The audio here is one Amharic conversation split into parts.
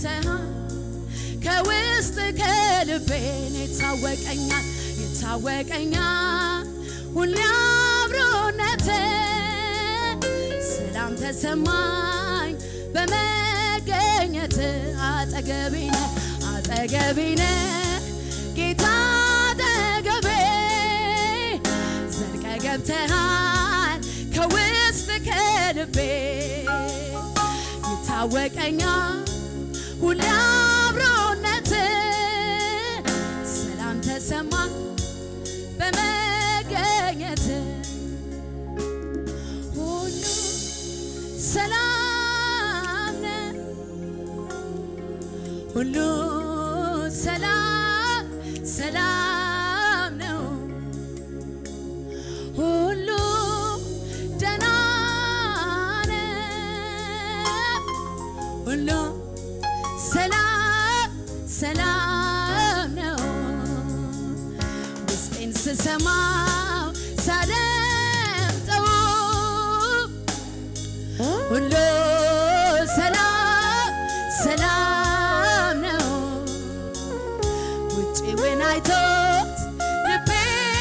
ገብተሃል ከውስጥ ከልቤ ይታወቀኛል ሁሌ አብሮነት ሰላም ተሰማኝ በመገኘት አጠገቤ ነህ ጌታ አጠገቤ ዘልቀ ገብተሃል ከውስጥ ከልቤ ይታወቀኛል ሁሌ አብሮነት ሰላም ተሰማኝ በመገኘት ሁሉ ሰላም ነው ሁሉ ሰላም ነው ሁሉ ደህና ነው ሁሉ ሰላም ነው ውስጤን ስሰማው ሳደምጠው ሁሉ ሰላም ነው ውጪውን አይቶት ልቤ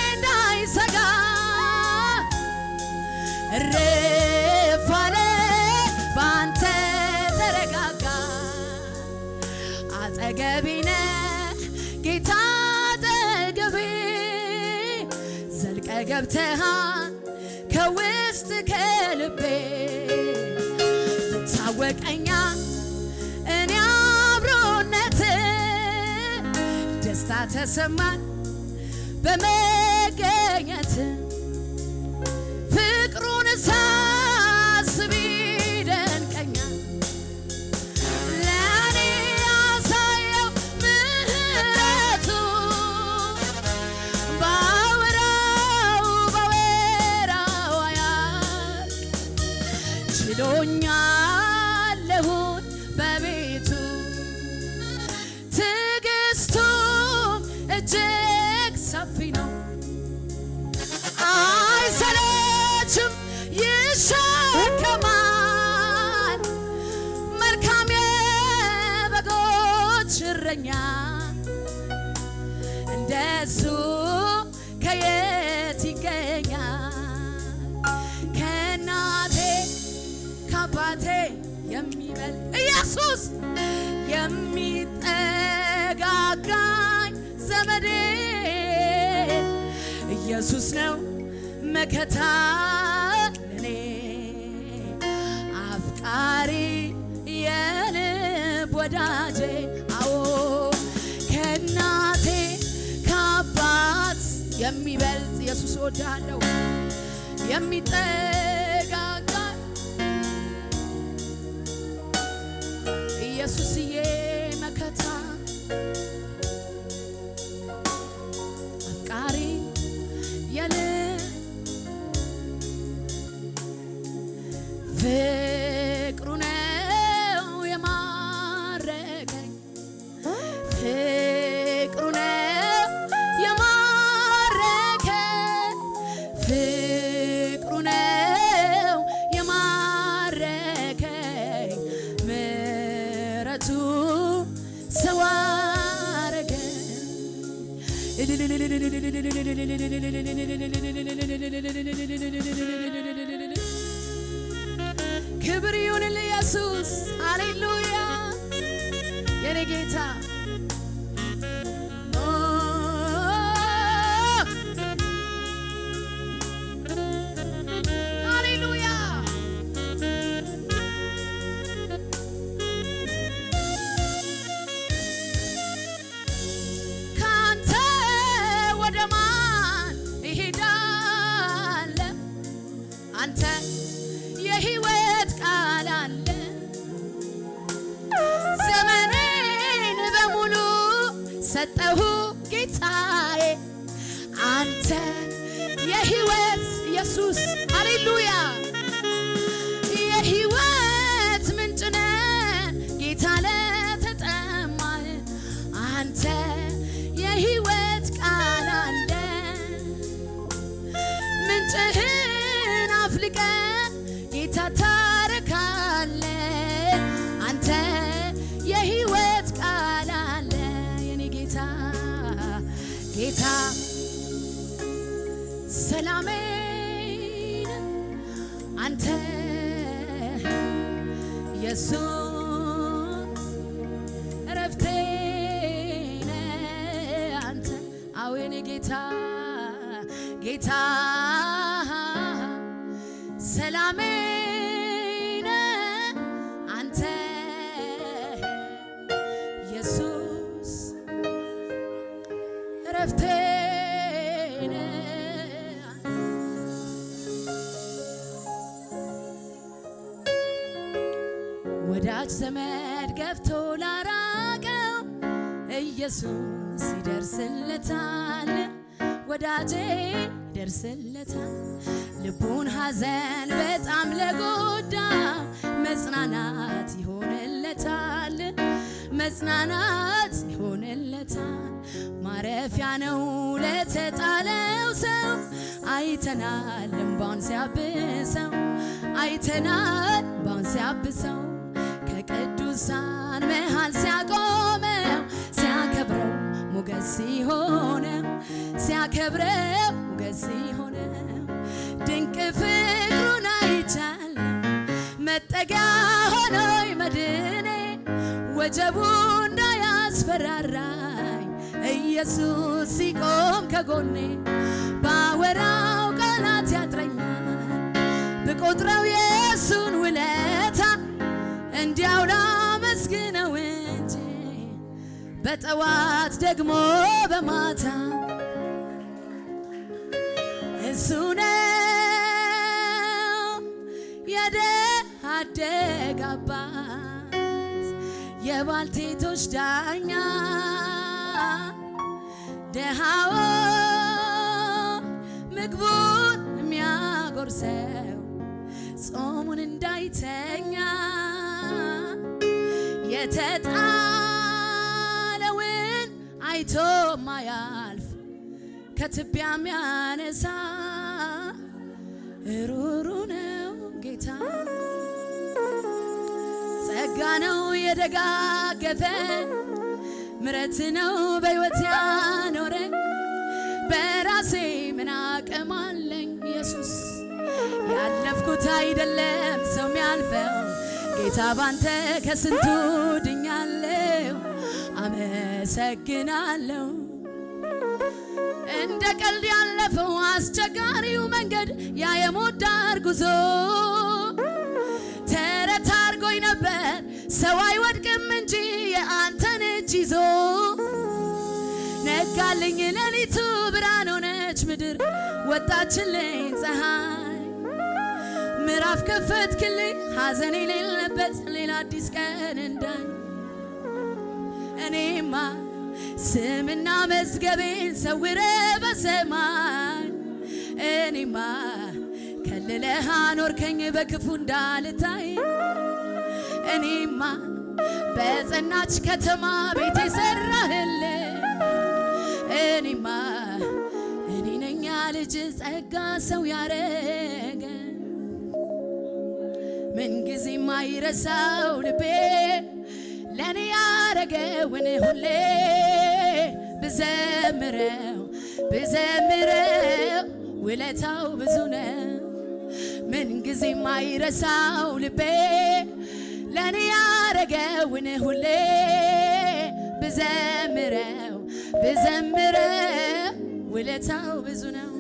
እንዳይሰጋ እረፍ አለ ባንተ ተረጋጋ አጠገቤ ነህ ጌታ አጠገቤ ዘልቀ ገብተሃል ከውስጥ ከልቤ ይታወቀኛል እኔ አብሮነት ደስታ ተሰማኝ በመገኘት ፍቅሩን ሳስብ ይደንቀኛል ለእኔ ያሳየው ምሕረቱ ባወራው አያልቅ ችሎኛለሁኝ በቤቱ ትዕግስቱም እጅግ ሰፊ ነው አይሰለችም ይሸከማል መልካም የበጎች እረኛ እንደሱ ከየት ይገኛል ከእናቴ ከአባቴ የሚበልጥ ኢየሱስ የሚጠጋጋኝ ዘመዴ ኢየሱስ ነው መከታ ለኔ አፍቃሪ የልብ ወዳጄ አዎ ከእናቴ ከአባት የሚበልጥ ኢየሱስ እወድሃለሁ የሚጠጋጋኝ ኢየሱስዬ መከታ አፍቃሪ ፍቅሩ ነው የማረከኝ ፍቅሩ ነው የማረከኝ ፍቅሩ ነው የማረከኝ ምሕረቱ ሰው አረገኝ ክብር ይሁን ለኢየሱስ ሃሌሉያ የኔ ጌታ ሃሌሉያ ካንተ ወደ ማን እሄዳለሁ አንተ የሕይወት ቃል አለ ዘመኔን በሙሉ ሰጠሁ ጌታዬ አንተ የሕይወት ኢየሱስ ሃሌሉያ የሕይወት ምንጭ ነህ ጌታ ለተጠማህ አንተ የሕይወት ቃል አለ ምንጭህን አፍልቀህ ጌታ ታረካለህ አንተ የሕይወት ጌታ ጌታ ሰላሜ አንተ ኢየሱስ እረፍቴ አንተ አዎን ጌታ ጌታ ሰላሜ አንተ ኢየሱስ እረፍቴ ወዳጅ ዘመድ ገብቶ ላራቀው ኢየሱስ ይደርስለታል ወዳጄ ይደርስለታል ልቡን ሐዘን በጣም ለጎዳው መጽናናት ይሆንለታል መጽናናት ይሆንለታል ማረፊያ ነው ለተጣለው ሰው አይተናል እንባውን ሲያብሰው አይተናል እንባውን ሲያብሰው ከቅዱሳን መሃል ሲያቆመው ሲያከብረው ሞገስ ሲሆነው ሲያከብረው ሞገስ ሲሆነው ድንቅ ፍቅሩን አይቻለሁ መጠጊያ ሆኖኝ መድኔ ወጀቡ እንዳያስፈራራኝ ኢየሱስ ሲቆም ከጎኔ ባወራው ቃላት ያጥረኛል ብቆጥረው የሱን ውለታ እንዲያው ላመስግነው እንጂ በጠዋት ደግሞ በማታ እሱ ነው የድሃ አደግ አባት የባልቴቶች ዳኛ ደሃው ምግቡን የሚያጎርሰው ጾሙን እንዳይተኛ የተጣለውን አይቶ ማያልፍ ከትቢያ የሚያነሳ ሩሩ ነው ጌታ ጸጋ ነው የደጋገፈ ምሕረት ነው በሕይወት ያኖረ በራሴ ምን አቅም አለኝ ኢየሱስ ያለፍኩት አይደለም ሰው የሚያልፈው ጌታ ባንተ ከስንቱ ድኛለሁ አመሰግናለሁ እንደ ቀልድ ያለፈው አስቸጋሪው መንገድ ያ የሞት ዳር ጉዞ ተረት አድርጎኝ ነበር ሰው አይወድቅም እንጂ የአንተን እጅ ይዞ ነጋልኝ ሌሊቱ ብርሃን ሆነች ምድር ወጣችልኝ ፀሐይ ምዕራፍ ከፈትክልኝ ሐዘን የሌለበት ሌላ አዲስ ቀን እንዳይ እኔማ ስምና መዝገቤን ሰውረ በሰማይ እኔማ ከልለህ አኖርከኝ በክፉ እንዳልታይ እኔማ በጸናች ከተማ ቤት የሰራህልኝ እኔማ እኔ ነኝ ልጅ ጸጋ ሰው ያረገ ምንጊዜ ማይረሳው ልቤ ለኔ ያረገውን ሁሌ ብዘምረው ውለታው ብዙ ነው ምንጊዜ ማይረሳው ልቤ ለኔ ያረገውን ሁሌ ብዘምረው ውለታው ብዙ ነው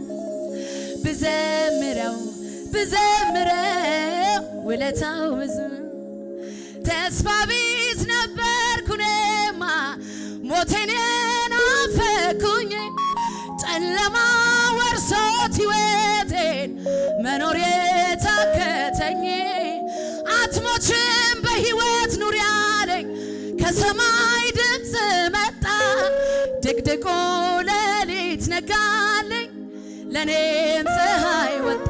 ብዘምረው ውለታው ብዙ ነው ተስፋ ቢስ ነበርኩ እኔማ ሞቴን ናፈኩኝ ጨለማ ወርሶት ሕይወቴን መኖር የታከተኝ አትሞችም በሕይወት ኑሪ አለኝ ከሰማይ ድምፅ መጣ ድቅድቁ ሌሊት ነጋልኝ ለኔም ፀሐይ ወጣ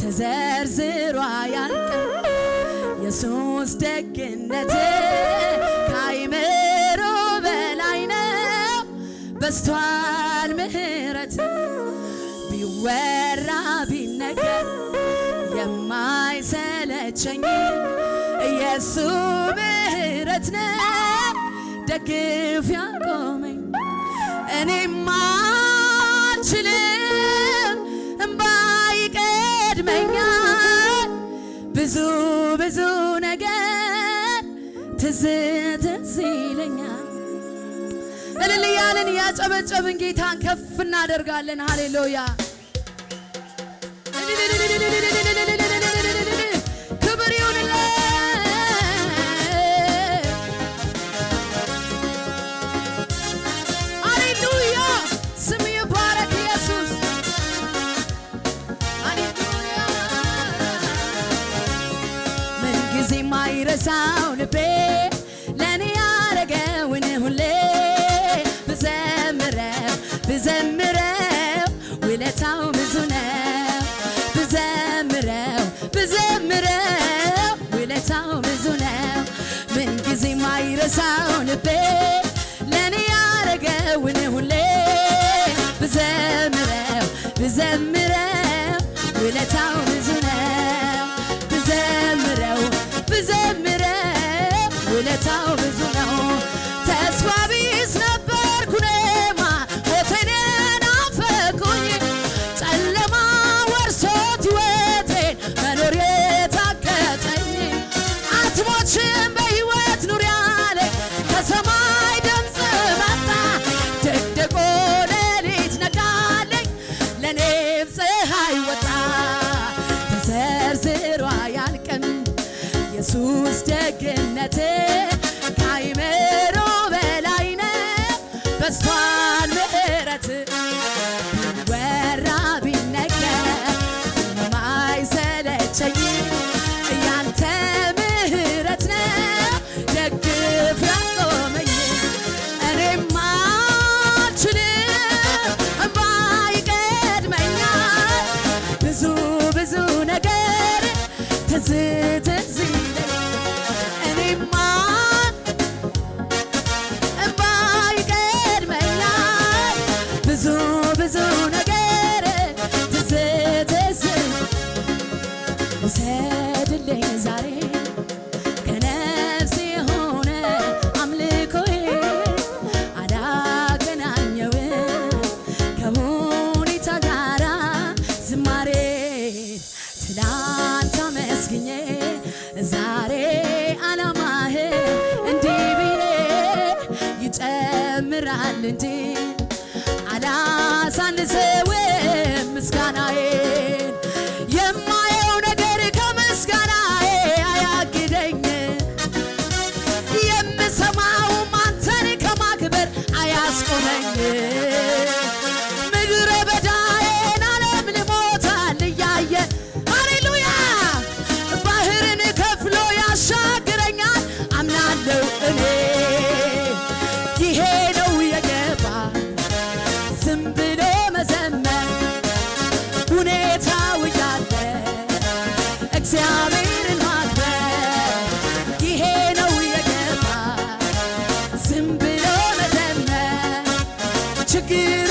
ተዘርዝሮ አያልቅም የሱስ ደግነት ከአይምሮ በላይ ነው በስቷል ምሕረት ቢወራ ቢነገር የማይሰለቸኝ የሱ ምሕረት ነው ደግፍ ያቆመኝ እኔማ አልችልም እምባይ ይቀድመኛል ብዙ ብዙ ነገር ትዝ ይለኛል። እልል እያልን እያጨበጨብን ጌታን ከፍ እናደርጋለን። ሃሌሉያ ክብር ይሁንለት። ሃሌሉያ ስም ይባረክ ኢየሱስ። ሃሌሉያ ምንጊዜም አይረሳው ልቤ ለኔ ያረገውን ሁሌ ብዘምረው ውለታው ብዙ ነው ብዘምረው ውለታው ብዙ ነው ምንጊዜም አይረሳው ልቤ ለኔ ያረገውን ሁሌ ብዘምረው ውለታው ብዙ ነው ብዘምረው ውለታው ብዙ ነው። ተስፋ ቢስ ነበርኩ እኔማ ሞቴን ናፈቁኝ ጨለማ ወርሶት ሕይወቴን መኖር የታከተኝ አትሞችም በሕይወት ኑሪ አለኝ ከሰማይ ድምፅ መጣ ደቅድቆ ሌሊት ነጋለኝ ለኔም ፀሐይ ወጣ ተዘርዝሮ አያልቅም ኢየሱስ ደግነቴ ከአይምሮ በላይ ነው በዝቷል ምሕረት ቢወራ ቢነገር የማይሰለቸኝ ያንተ ምሕረት ነው ደግፍ ያቆመኝ እኔማ አልችልም እምባ ይቀድመኛል ብዙ ብዙ ነገር ትዝ ይለኛል እኔማ እምባ ይቀድመኛል ብዙ ብዙ ነገር ትዝ ውሰድልኝ ዛሬ ከነፍሴ የሆነ አምልኮዬ አላገናኘው ከሁኔታ ጋራ ዝማሬ ትላንት አመስግኜ ዛሬ ዓላማህ እንዲህ ብዬ ይጨምራል እንጂ አላሳንሰውም ምስጋናዬን የማየው ነገር ከምስጋናዬ አያግደኝ የምሰማውም አንተን ከማክበር አያስቆመኝ ምድረ በዳዬን ዓለም ልሞታል እያየ ሃሌሉያ ባህርን ከፍሎ ያሻግረኛል አምናለሁ እኔ ይሄ ነው የገባ ዝም ብሎ መዘመር ሁኔታው እያለ እግዚአብሔርን ማክበር ይሄ ነው የገባ ዝም ብሎ መዘመር ችግር